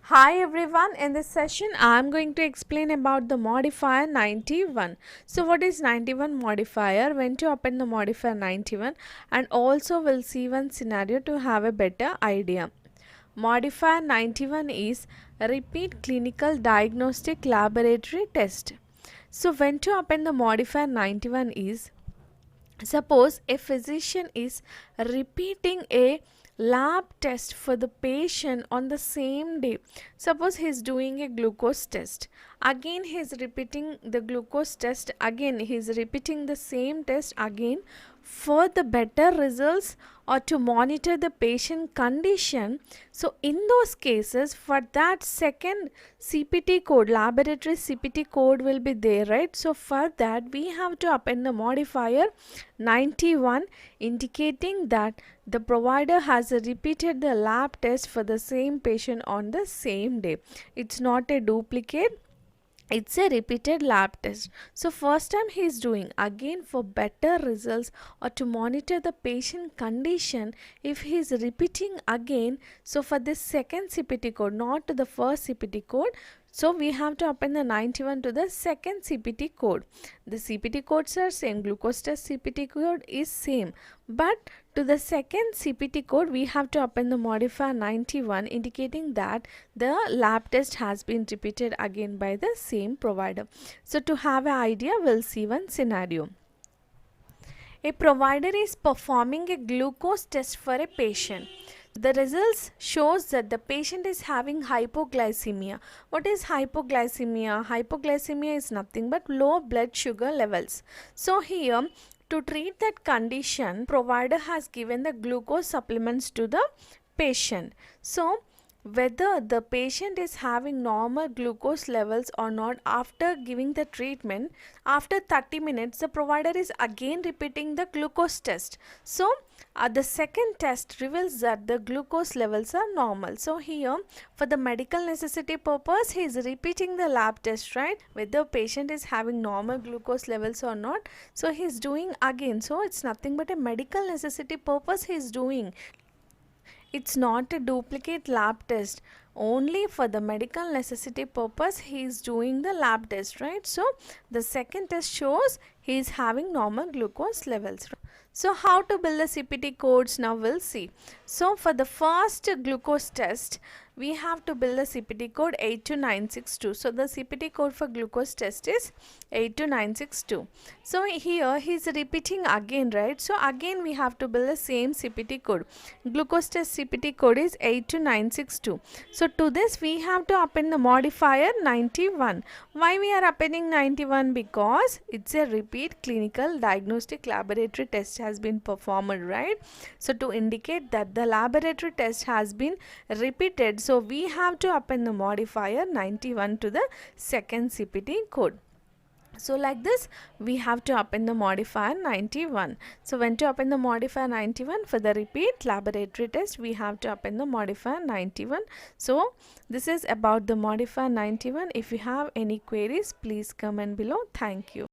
Hi everyone, in this session I am going to explain about the modifier 91. So what is 91 modifier, when to open the modifier 91, and also we'll see one scenario to have a better idea. Modifier 91 is a repeat clinical diagnostic laboratory test. So when to open the modifier 91 is, suppose a physician is repeating a lab test for the patient on the same day. Suppose he is doing a glucose test. Again he is repeating the glucose test. Again he is repeating the same test again for the better results or to monitor the patient condition. So in those cases, for that second CPT code, laboratory CPT code will be there, right? So for that we have to append the modifier 91, indicating that the provider has repeated the lab test for the same patient on the same day. It's not a duplicate, it's a repeated lab test. So first time he is doing, again for better results or to monitor the patient condition, if he is repeating again, so for this second CPT code, not to the first CPT code, so we have to append the 91 to the second CPT code. The CPT codes are same, glucose test CPT code is same, but to the second CPT code we have to append the modifier 91, indicating that the lab test has been repeated again by the same provider. So to have an idea, we'll see one scenario. A provider is performing a glucose test for a patient. The results shows that the patient is having hypoglycemia. What is hypoglycemia? Hypoglycemia is nothing but low blood sugar levels. So here, to treat that condition, provider has given the glucose supplements to the patient. So whether the patient is having normal glucose levels or not, after giving the treatment, after 30 minutes the provider is again repeating the glucose test. So the second test reveals that the glucose levels are normal. So here for the medical necessity purpose he is repeating the lab test, right, whether patient is having normal glucose levels or not. So he is doing again, so it's nothing but a medical necessity purpose he is doing. It's not a duplicate lab test. Only for the medical necessity purpose he is doing the lab test, right? So the second test shows he is having normal glucose levels. So how to build the CPT codes, now we'll see. So for the first glucose test we have to build the CPT code 82962. So the CPT code for glucose test is 82962. So here he is repeating again, right? So again we have to build the same CPT code. Glucose test CPT code is 82962. So to this we have to append the modifier 91. Why we are appending 91? Because it's a repeat clinical diagnostic laboratory test has been performed, right? So to indicate that the laboratory test has been repeated, so we have to append the modifier 91 to the second CPT code. So like this we have to append the modifier 91. So when to append the modifier 91 for the repeat laboratory test, we have to append the modifier 91. So this is about the modifier 91. If you have any queries, please comment below. Thank you.